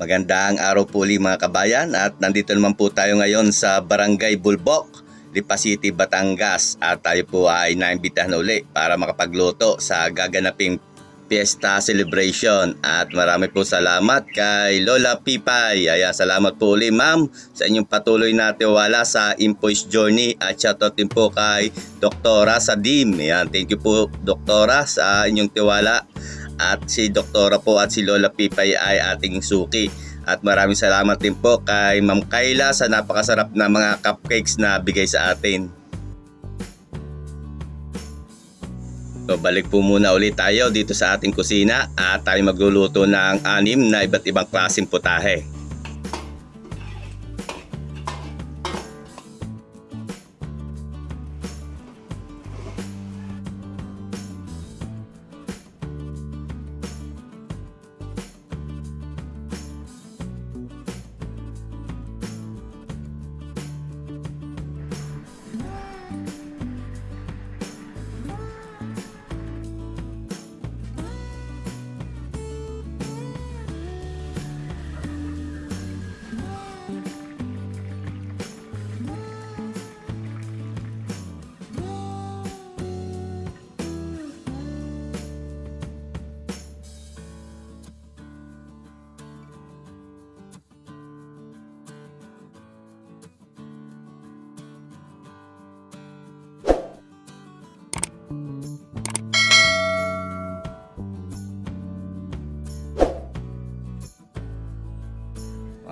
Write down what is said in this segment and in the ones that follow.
Magandang araw po ulit mga kabayan at nandito naman po tayo ngayon sa Barangay Bulbok, Lipa City, Batangas at tayo po ay naimbitahan uli para makapagluto sa gaganaping Fiesta Celebration at marami po salamat kay Lola Pipay. Ayan, salamat po ulit ma'am sa inyong patuloy na tiwala sa Invoice Journey at shoutout din po kay Doktora Sadim. Ayan, thank you po Doktora sa inyong tiwala. At si Doktora po at si Lola Pipay ay ating suki. At maraming salamat din po kay Ma'am Kayla sa napakasarap na mga cupcakes na bigay sa atin. So balik po muna ulit tayo dito sa ating kusina at tayo magluluto ng 6 na iba't ibang klaseng putahe.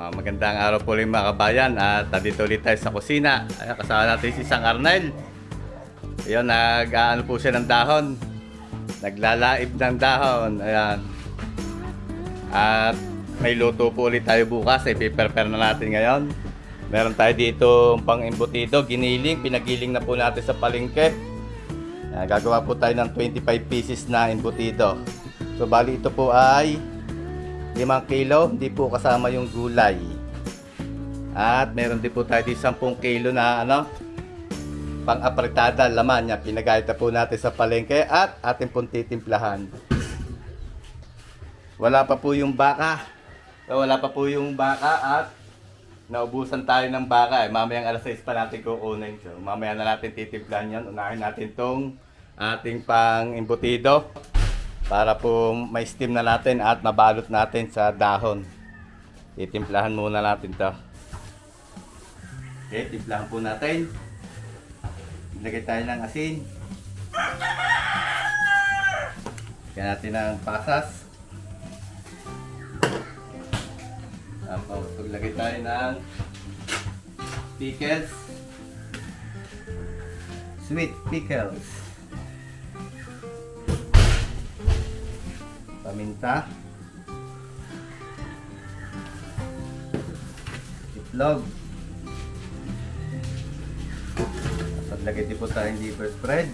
Magandang araw po ulit mga kabayan at dito ulit tayo sa kusina. Ayan, kasama natin si Sang Arnel. Ayun, nag-aano po siya ng dahon. Naglalaib ng dahon. Ayan. At may luto po ulit tayo bukas. Ipiprepare na natin ngayon. Meron tayo dito pang embutido, giniling. Pinagiling na po natin sa palengke. Ayan, gagawa po tayo ng 25 pieces na embutido. So bali ito po ay 5 kilo, hindi po kasama yung gulay. At meron din po tayo di 10 kilo na pang-apretada, laman niya. Pinagayat na po natin sa palengke at ating pong titimplahan. Wala pa po yung baka. At naubusan tayo ng baka. Mamayang alas 6 pa natin kukunin. So, mamaya na natin titimplahan yan. Unahin natin tong ating pang-embutido para po may steam na natin at mabalot natin sa dahon. Titimplahan muna natin to. Okay, timplahan po natin. Ilagay tayo ng asin. Lagyan natin ng pasas. Tapos maglagay tayo ng pickles. Sweet pickles. Paminta, itlog, at lagay din po tayong liver spread,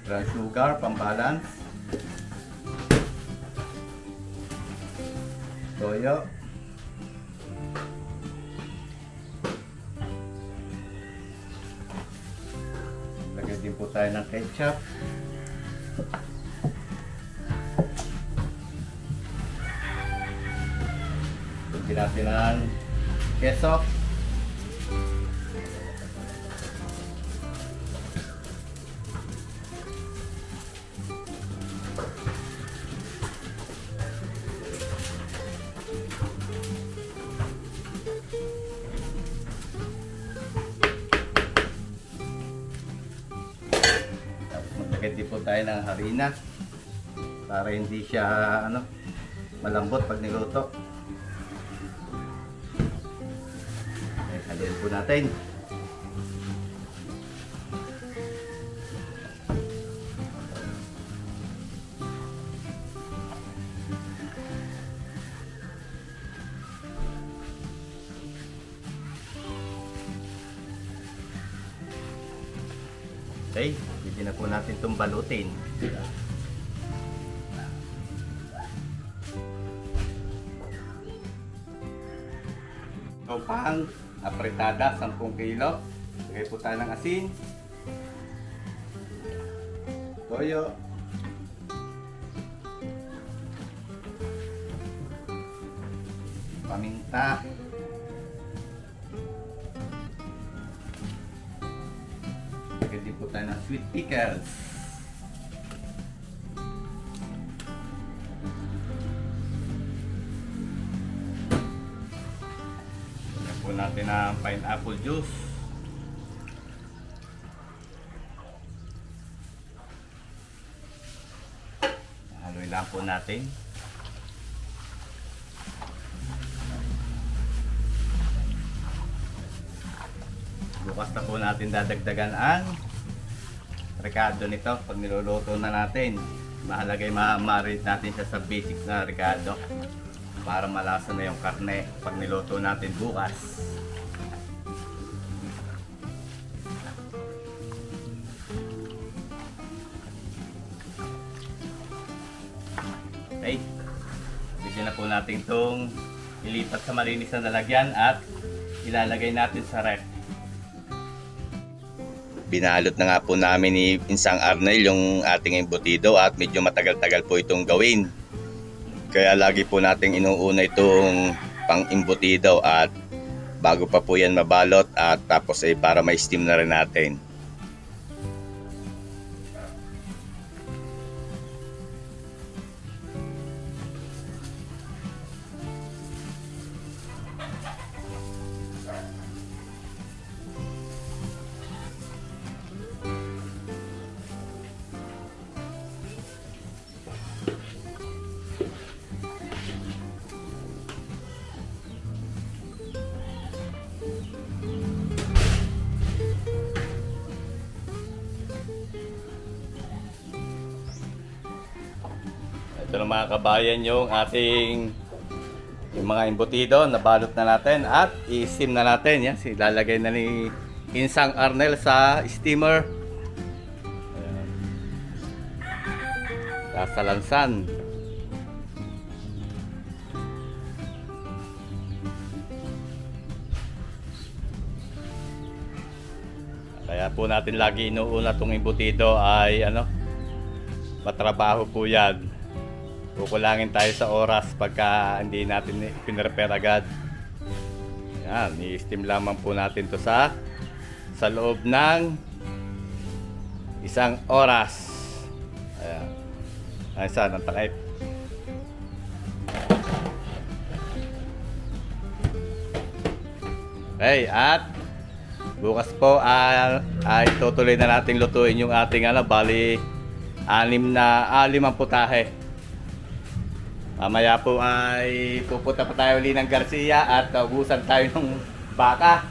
brown sugar pambalance, toyo, lagay din po tayo ng ketchup, lagyan natin ng keso, din po tayo ng harina para hindi siya malambot pag niluto. Okay, halin po natin. Okay, pwede na po natin itong balutin. So, pang apretada, 10 kilo. Lagay po tayo ng asin. toyo. Paminta. Lagyan din po tayo ng sweet pickles. Lagyan po natin ng pineapple juice. Haluin lang po natin. Bukas na po natin dadagdagan ang ricado nito pag niluluto na natin. Mahalaga yung ma-marinate natin siya sa basic na ricado para malasa na yung karne pag niluto natin bukas. Okay, bigyan na po natin itong ilipat sa malinis na lalagyan at ilalagay natin sa ref. Binalot na nga po namin ni Insang Arnel yung ating embutido at medyo matagal-tagal po itong gawin. Kaya lagi po nating inuuna itong pang-embutido at bago pa po yan mabalot at tapos ay para may steam na rin natin. Ito na mga kabayan yung ating mga embutido, nabalot na natin at i-steam na natin. Yan, ilalagay na ni Insang Arnel sa steamer. Ayan. Sasalansan. Kaya po natin lagi inuuna itong embutido ay matrabaho po yan. Kukulangin tayo sa oras pagka hindi natin pinrepare agad. Yan, i-steam lamang po natin to sa loob ng 1 oras. Ayan. Ayan saan, ang takip. Okay, at bukas po ay tutuloy na natin lutuin yung ating bali 6 ang putahe. Mamaya po ay pupunta pa tayo ulit ng Garcia at ubusan tayo ng baka.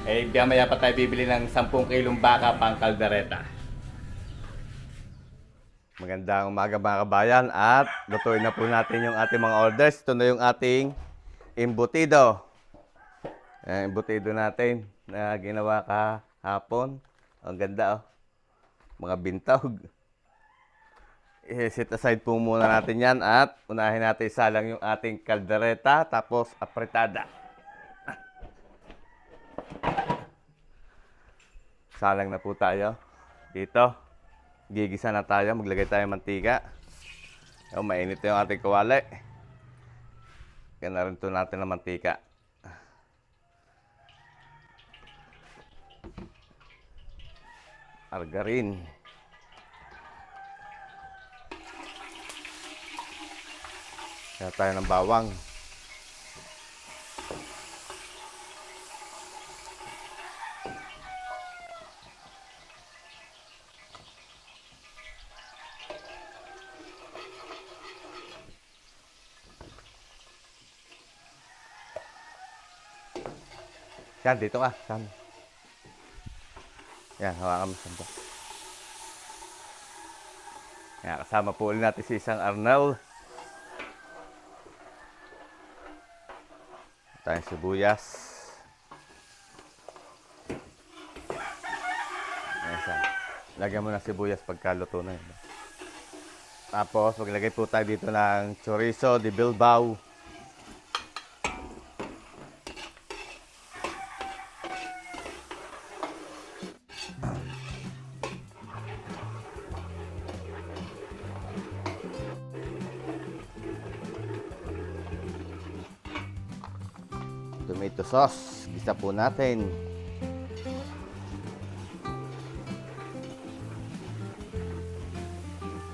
Mamaya pa tayo bibili ng 10 kilong baka pang kaldereta. Magandang umaga mga kabayan at lutuin na po natin yung ating mga orders. Ito na yung ating embutido. Embutido natin na ginawa kahapon. Ang ganda mga bintog. I-set aside po muna natin yan at unahin natin isalang yung ating kaldereta tapos apretada. Salang na po tayo. Dito, gigisa na tayo. Maglagay tayo ng mantika. Mainit yung ating kawali. Kaya na rin ito natin ng mantika. Margarin. Kaya tayo ng bawang. Yan, dito ka. Yan, yan hawakan mo saan. Yan, kasama po ulit natin si Insang Arnel. Tayong sibuyas. Ayan, lagyan mo ng sibuyas pagkaluto na yun. Tapos maglagay po tayo dito ng chorizo de Bilbao. tomato sauce. Gisa po natin.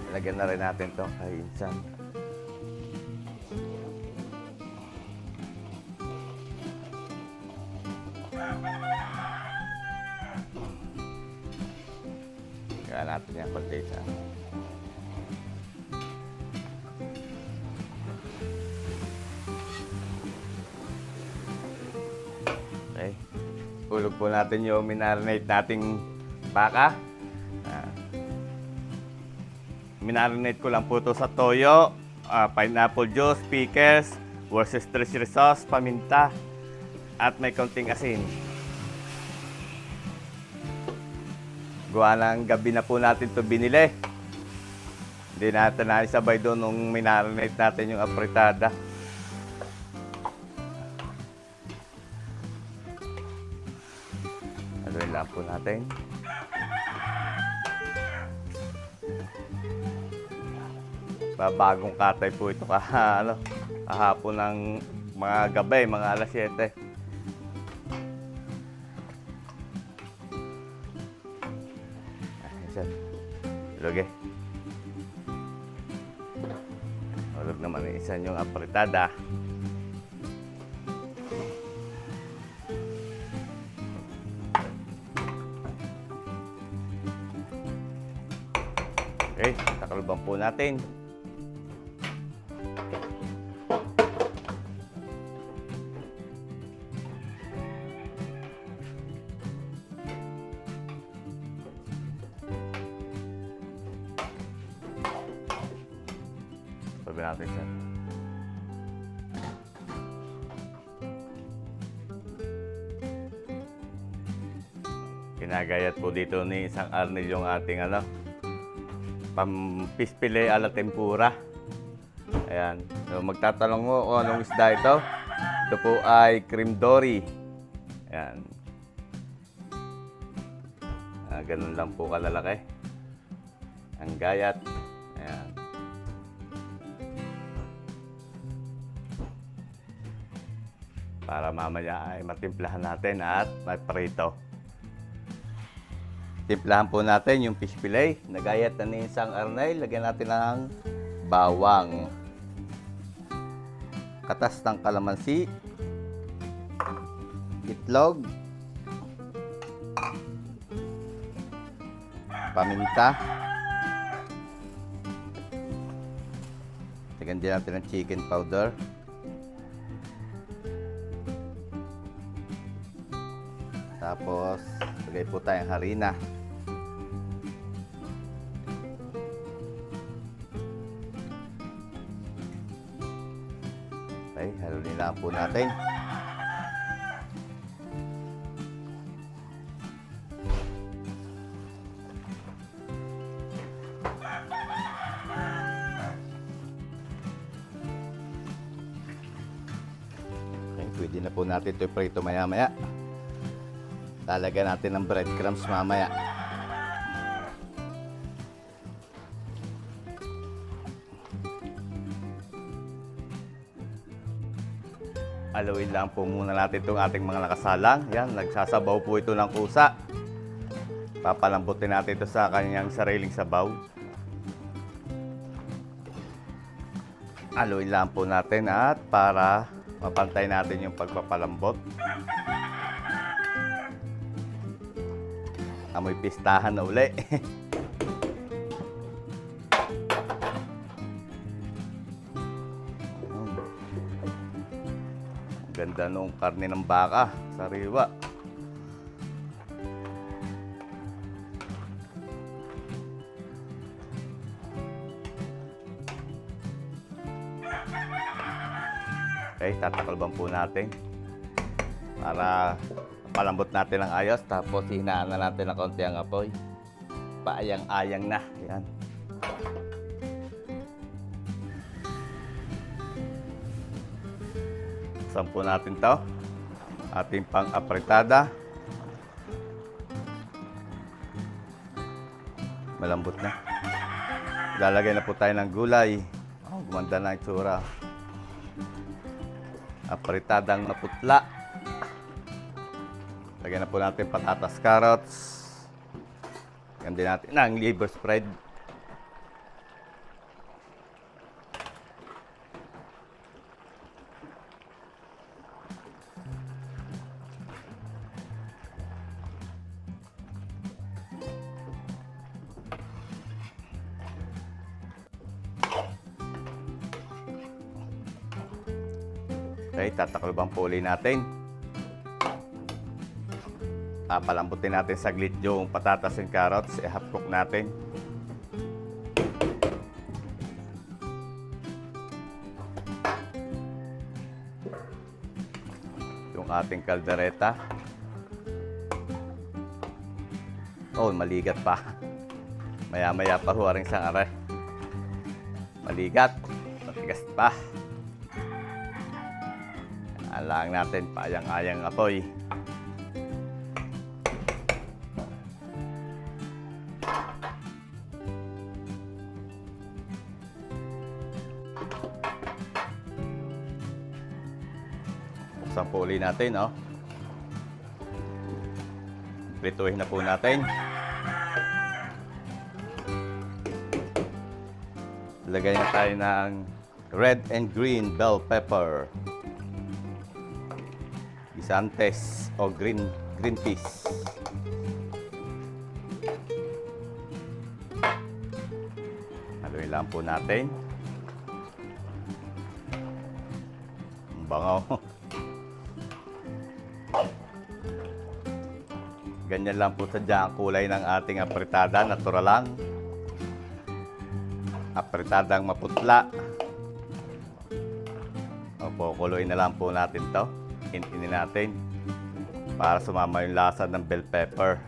Lagyan na rin natin to kay Insan. Kaya natin yung konti sa okay. Hulog po natin yung minarinate nating baka. Minarinate ko lang po ito sa toyo, pineapple juice, pickles, Worcestershire sauce, paminta, at may konting asin. Gawa ng gabi na po natin ito binili. Hindi natin naisabay doon nung minarinate natin yung apritada. Haluin lang po natin. Bagong katay po ito kahapon ng mga gabay, mga alas 7. Hulog eh. Hulog naman yung isa yung apritada. Okay, takalubang po natin. Sabi natin siya. Kinagayat po dito ni isang Arnel yung ating pampispile ala tempura. Ayan. So, magtatanong mo kung anong isda ito. Ito po ay cream dory. Ayan. Ganun lang po kalalaki. Ang gayat. Ayan. Para mamaya ay matimplahan natin at maprito. Timplahan po natin yung fish fillet. Nagayat na ni isang Arnel. Lagyan natin ng bawang. Katas ng kalamansi. Itlog. Paminta. Lagyan din natin ng chicken powder. Tapos, lagay po tayong harina. Okay, haluin lang po natin. Okay, pwede na po natin ito prito maya-maya. Lalagyan natin ng breadcrumbs mamaya. Haluin lang po muna natin itong ating mga nakasalang. Yan, nagsasabaw po ito ng kusa. Papalambutin natin ito sa kanyang sariling sabaw. Haluin lang po natin at para mapantay natin yung pagpapalambot. Amoy pistahan na uli. Ganda nung karne ng baka, sariwa. Okay, tatakalban po natin para palambot natin ang ayos, tapos hinaan na natin ng konti ang apoy. Paayang-ayang na. Yan. Buksan po natin to. Ating pang-apritada. Malambot na. Lalagay na po tayo ng gulay. Oh, gumanda na itsura. Apritadang naputla. Lagyan na po natin patatas, carrots. Lagyan din natin ng liver spread. Okay, tatakloban po ulit natin. Papalambutin natin saglit yung patatas and carrots. Half cook natin. Yung ating kaldereta. Oh, maligat pa. Maya-maya pa huwaring sang aray. Maligat. Matigas pa. Alang natin, paayang-ayang apoy. Buksan po ulit natin, oh. Prituhin na po natin. Lagay na tayo ng red and green bell pepper. Guisantes o green peas. Haluin lang po natin. Ang bangaw. Ganyan lang po sadya ang kulay ng ating apritada. Natural lang. Apritadang maputla. Opo, kuluin na lang po natin to. Hintinin natin para sumama yung lasa ng bell pepper.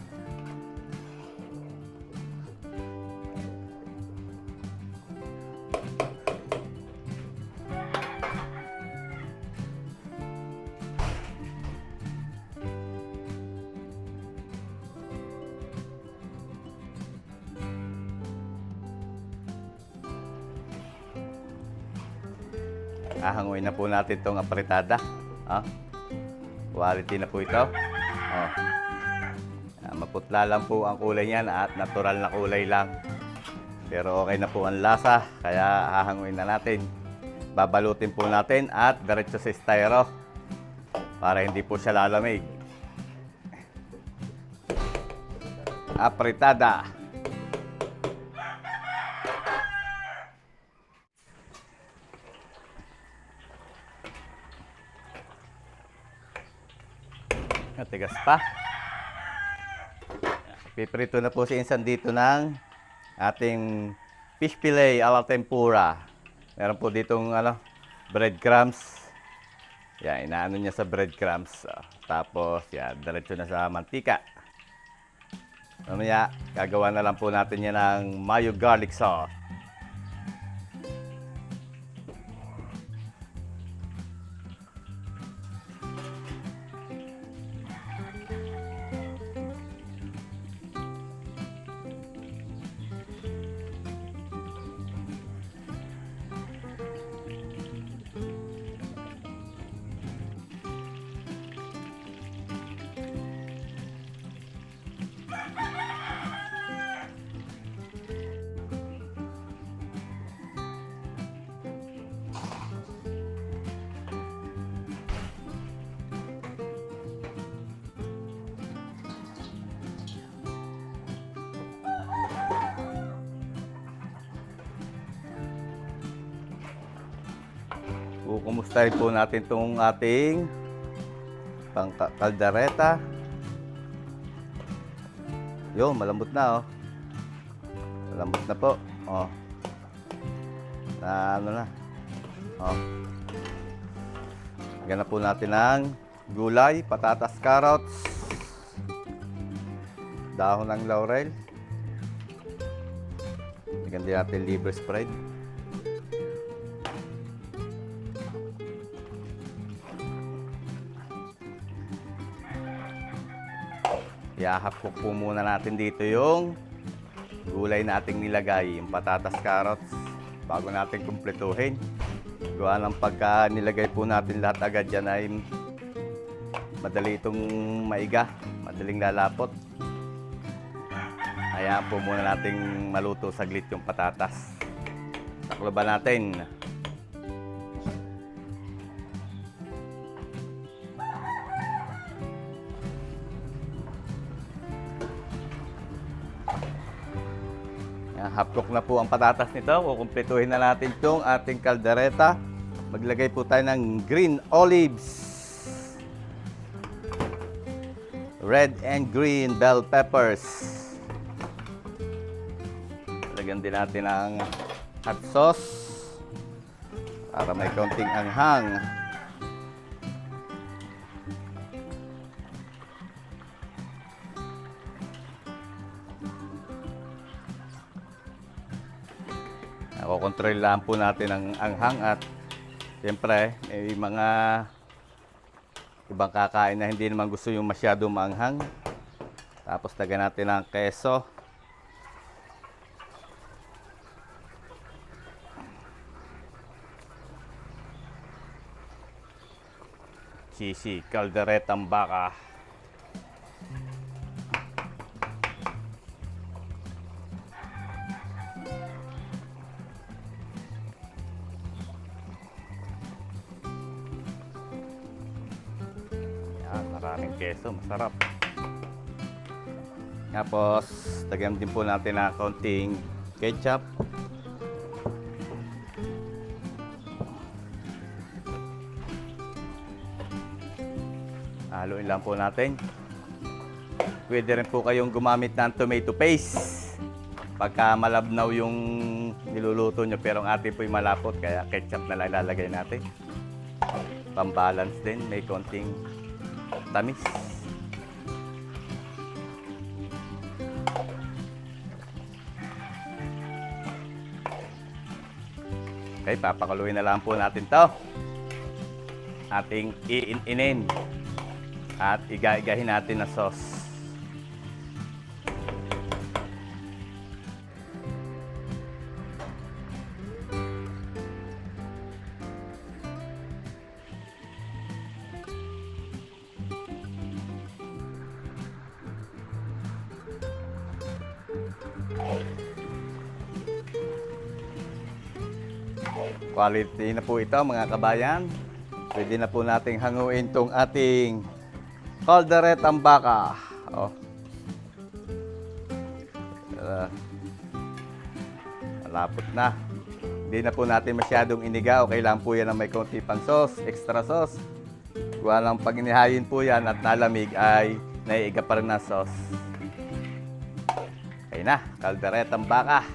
Hahanguin na po natin itong apritada. Quality na po ito. Maputla lang po ang kulay niyan at natural na kulay lang. Pero okay na po ang lasa, kaya hahanguin na natin. Babalutin po natin at diretso sa styro para hindi po siya lalamig. Apritada. Matigas pa. Piprito na po si Insan dito ng ating fish fillet a la tempura. Meron po ditong breadcrumbs. Yan, inaano niya sa breadcrumbs. Tapos, yan, diretso na sa mantika. Mamaya, gagawa na lang po natin yan ng mayo garlic sauce. Kumustahin po natin itong ating kaldereta. Yun, malambot na, oh. Malambot na po. Oh. Na ano na. Oh. Lagyan na po natin ng gulay, patatas, carrots, dahon ng laurel. Lagyan din natin liver spread. Ihahakok po muna natin dito yung gulay na ating nilagay, yung patatas, carrots, bago natin kumpletuhin. Gawa ng pagka nilagay po natin lahat agad yan ay madali itong maiga. madaling lalapot. Hayaan po muna nating maluto saglit yung patatas. Takloban natin. Half cook na po ang patatas nito. Kukumpletuhin na natin itong ating kaldereta. Maglagay po tayo ng green olives, red and green bell peppers. Lagyan din natin ng hot sauce para may konting anghang. Kontrol lang po natin ang anghang at siyempre may mga ibang kakain na hindi naman gusto yung masyado maanghang. Tapos lagyan natin ng keso. Cheesy kalderetang baka. Maraming keso, masarap. Tapos, lagyan din po natin na konting ketchup. Haluin lang po natin. Pwede rin po kayong gumamit ng tomato paste pagka malabnaw yung niluluto nyo, pero ang ating po'y malapot, kaya ketchup na lang ilalagay natin. Pambalance din, may konting tamis. Okay, papakuluin na lang po natin to. Ating iin-inin at iga-igahin natin na sauce. Quality na po ito mga kabayan. Pwede na po nating hanguin tong ating kalderetang baka. Malapot na. Hindi na po natin masyadong inigaw. Kailangan po yan na may konti pang sauce, extra sauce. Kung lang pag inihayin po yan at nalamig ay naiiga pa rin na sauce. Okay na, kalderetang baka.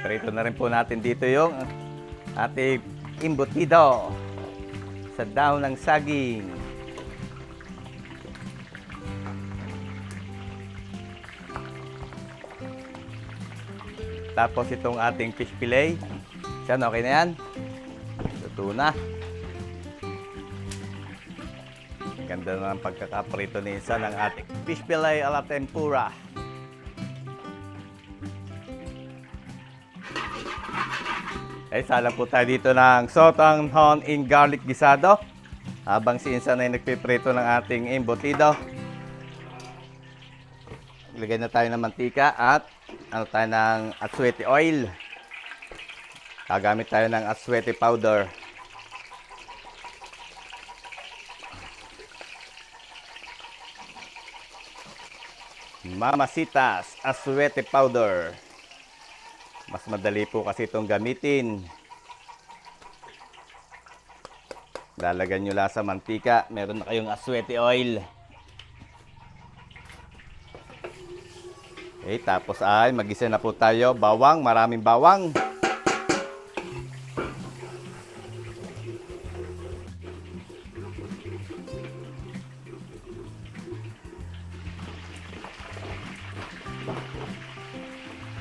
Prito na rin po natin dito yung ating embutido sa daon ng saging. Tapos itong ating fish fillet. Yan, okay na yan. Luto na. Ganda na ang pagkakaprito ni Insan ng ating fish fillet a la tempura. Ay, salang po tayo dito ng sotanghon in garlic gisado. Habang si Insan ay nagpiprito ng ating embutido. Ilagay na tayo ng mantika at tayo ng aswete oil. Gagamit tayo ng aswete powder. Mamasitas aswete powder. Mas madali po kasi itong gamitin. Lalagyan nyo lang sa mantika. Meron na kayong aswete oil. Okay, tapos ay mag-isa na po tayo. Bawang, maraming bawang.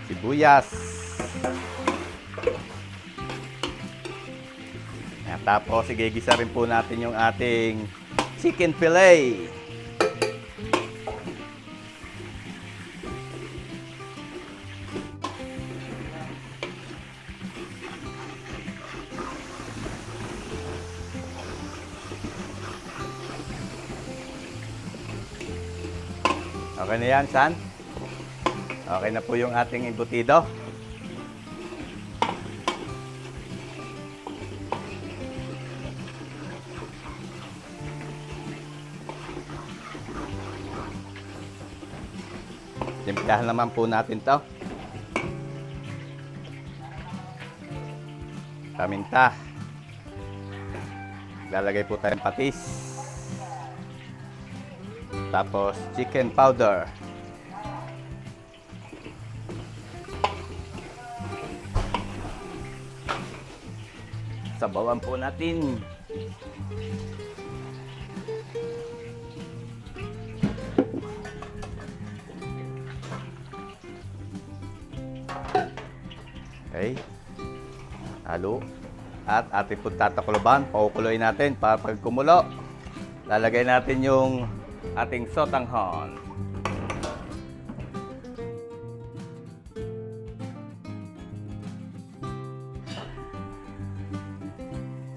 Sibuyas. Tapos igigisa rin po natin yung ating chicken fillet. Okay na yan, San? Okay na po yung ating embutido. Timplahan naman po natin to. Paminta. Lalagay po tayong patis. Tapos chicken powder. Sabawan po natin. Okay. Halo. At ating po tatakloban. Pakukuloyin natin para pag kumulo, lalagay natin yung ating sotanghon.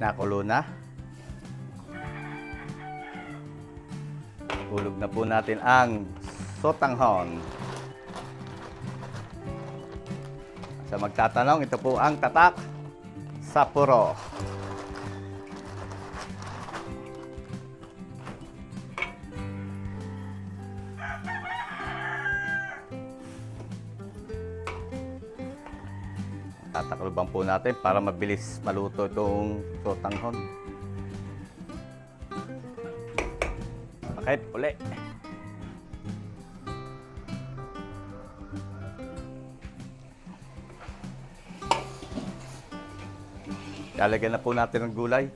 Nakulo na. Hulog na po natin ang sotanghon. Sa magtatanong, ito po ang tatak sa puro. Tatakloban po natin para mabilis maluto itong sotanghon. Okay, uli. Lalagyan na po natin ng gulay.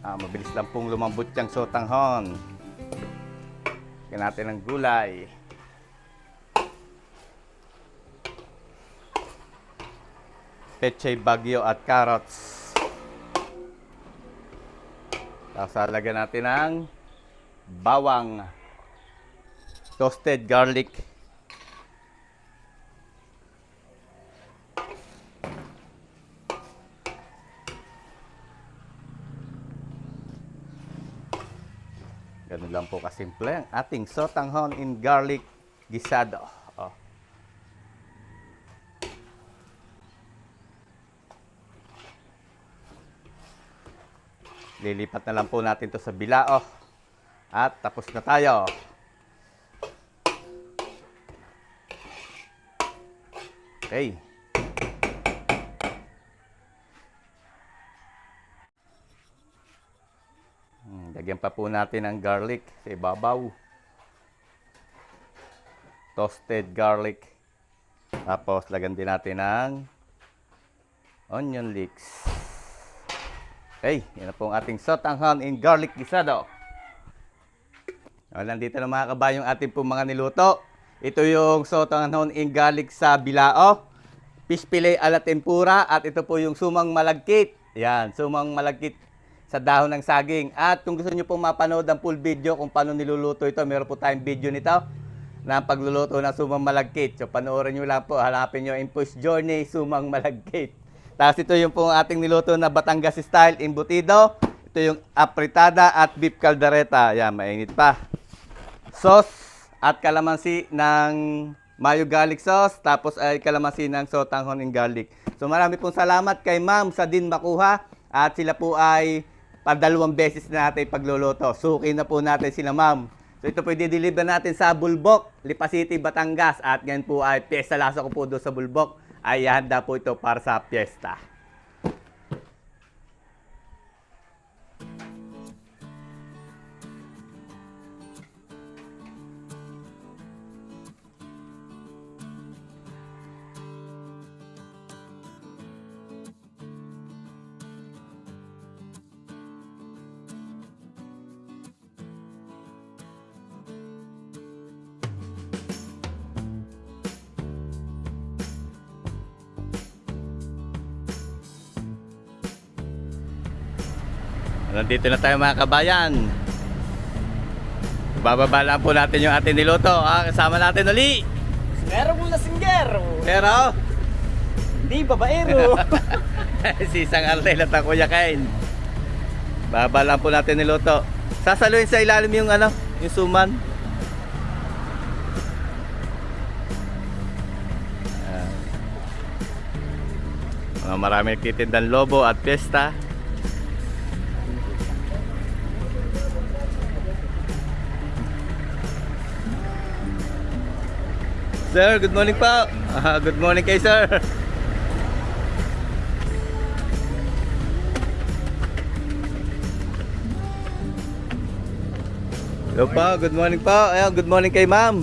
Mabilis lang pong lumambot yung sotanghon. Lagyan natin ng gulay. Pechay bagyo at carrots. Tapos lalagyan natin ng bawang. Toasted garlic. Ganun lang po kasimple ang ating sotanghon in garlic gisado. Oh. Lilipat na lang po natin to sa bilao. At tapos na tayo. Okay. Lagyan pa po natin ang garlic sa ibabaw. Toasted garlic. Tapos lagyan din natin ng onion leeks. Okay, yan na po ang ating sotanghon in garlic gisado. Nandito na mga kabayo yung ating po mga niluto. Ito yung sotanghon in garlic sa bilao, fish fillet a la tempura, at ito po yung sumang malagkit. Yan, sumang malagkit sa dahon ng saging. At kung gusto nyo pong mapanood ang full video kung paano niluluto ito, meron po tayong video nito na pagluluto ng sumang malagkit. So panoorin nyo lang po, hanapin nyo Impost Journey sumang malagkit. Tapos ito yung pong ating niluto na Batangas style embutido. Ito yung apritada at beef caldereta. Yan, mainit pa. Sauce at kalamansi ng mayo garlic sauce. Tapos ay kalamansi ng sotanghon in garlic. So marami pong salamat kay Ma'am Sadin Makuha. At sila po ay padalawang beses na natin pagluluto. Suki na po natin sila, Ma'am. So ito po i-deliver natin sa Bulbok, Lipa City, Batangas. At ngayon po ay piyesta lasa ko po doon sa Bulbok. Ay handa po ito para sa piyesta. Nandito na tayo mga kabayan. Bababa lang po natin yung ating niluto. Kasama natin uli. Meron mong lasinggero. Pero Hindi, babaero. si Isang Arnel at ang Kuya Kain. Bababa lang po natin niluto. Sasaluin sa ilalim yung yung suman. Marami nagtitindang lobo at pesta. Sir, good morning po. Good morning kay sir. Hello po, good morning po. Ayun, good morning kay ma'am.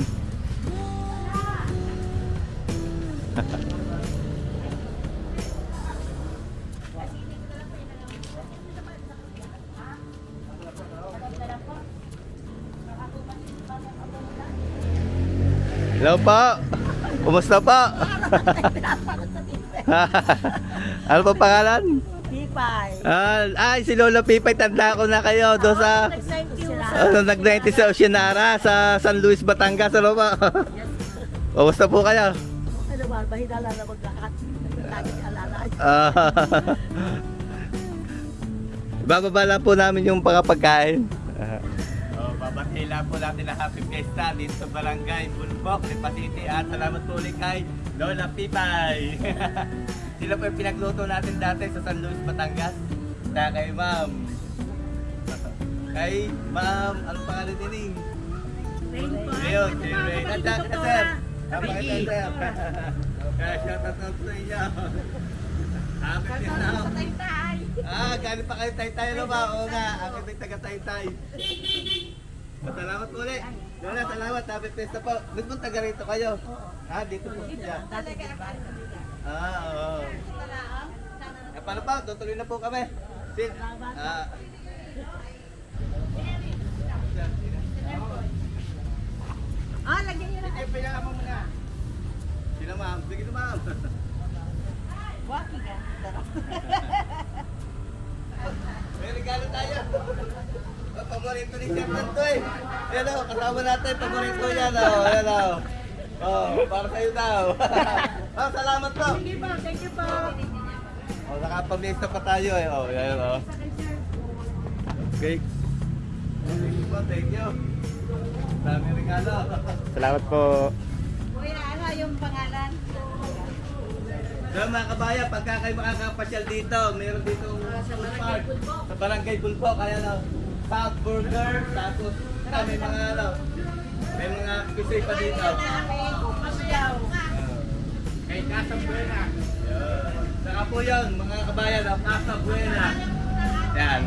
Hello po. Kumusta po? Ano pa pangalan? Pipay. Ay, si Lola Pipay, tanda ko na kayo doon sa nag-90 sa Oceanara sa San Luis, Batangas. Ano ba? Kumusta po kayo? Ano ba? Bahidala na maglakat. Lagi alalay. Bababa lang po namin yung pagkain. Babakila po natin na happy fiesta dito sa Barangay Bulbok, Lipa City. At salamat po ulit kay Lola Pipay. Sila po yung pinagluto natin dati sa San Luis, Batangas. Kaya kay ma'am. Kay ma'am, anong pangalan din? Ayun, si Rain. At dati na sir. Pakita sir. Kaya shout out na sa inyo. Happy fiesta. Galing pa kayo Taytay, ano ba? Oo nga, akin may taga Taytay. Salamat ulit. Lola, salamat. Happy fiesta po. Mismo taga rito kayo? Dito po siya. Oo. Paano pa? Tutuloy na po kami. Sin. Lagyan nyo na. Sige, pinaka mo muna. Sila ma'am. Sige na ma'am. Walking ka. May regalo tayo. Paborito ni Chef Nanto eh. Yan o, kasama natin. Paborito yan o. Yan o. Para sa'yo daw. Salamat po. Thank you po. Nakapamista pa tayo eh. Yan o. Okay. Thank you. Dami regalo. Salamat po. Kuya, ano yung pangalan? So mga kabayan, pagka kayo makakapasyal dito, meron dito food park sa Barangay Bulbok. Kaya no, South Burger, tapos may mga may mga kisay pa dito. Kay Casa Buena. Saka po yun, mga kabayan, Casa Buena. Yan.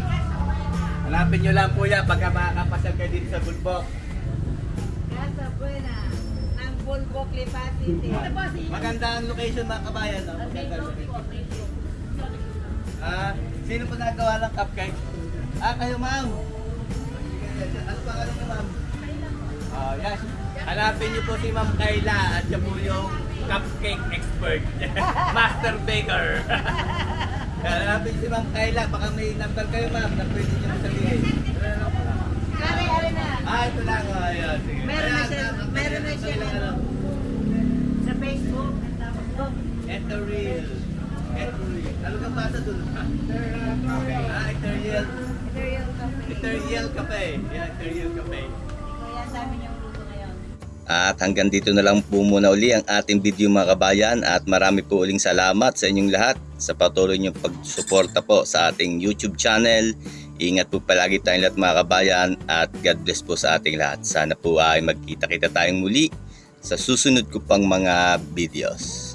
Hanapin nyo lang po yan pagka makakapasyal kayo dito sa Bulbok. Casa Buena. Ang Bulbok, Lipa City. Maganda ang location mga kabayan. No? Maganda ang location. Sino po nagawa ng cupcake? Kayo ma'am. Ano pa kayo ma'am? Yes. Hanapin niyo po si Ma'am Kayla at siya po yung cupcake expert. Master baker. Hanapin si Ma'am Kayla. Baka may number kayo ma'am na pwede niyo sabihin. Ari na. Ito lang. Ayan. Sige. Meron na siya sa Facebook. Ethereal. Ano kang basa dun? Ethereal. Ethereal Cafe. Yeah, Ethereal Cafe. Kaya sa amin yung luto ngayon. At hanggang dito na lang po muna uli ang ating video mga kabayan at marami po uling salamat sa inyong lahat sa patuloy niyong pagsuporta po sa ating YouTube channel. Ingat po palagi tayong lahat mga kabayan at God bless po sa ating lahat. Sana po ay magkita-kita tayong muli sa susunod ko pang mga videos.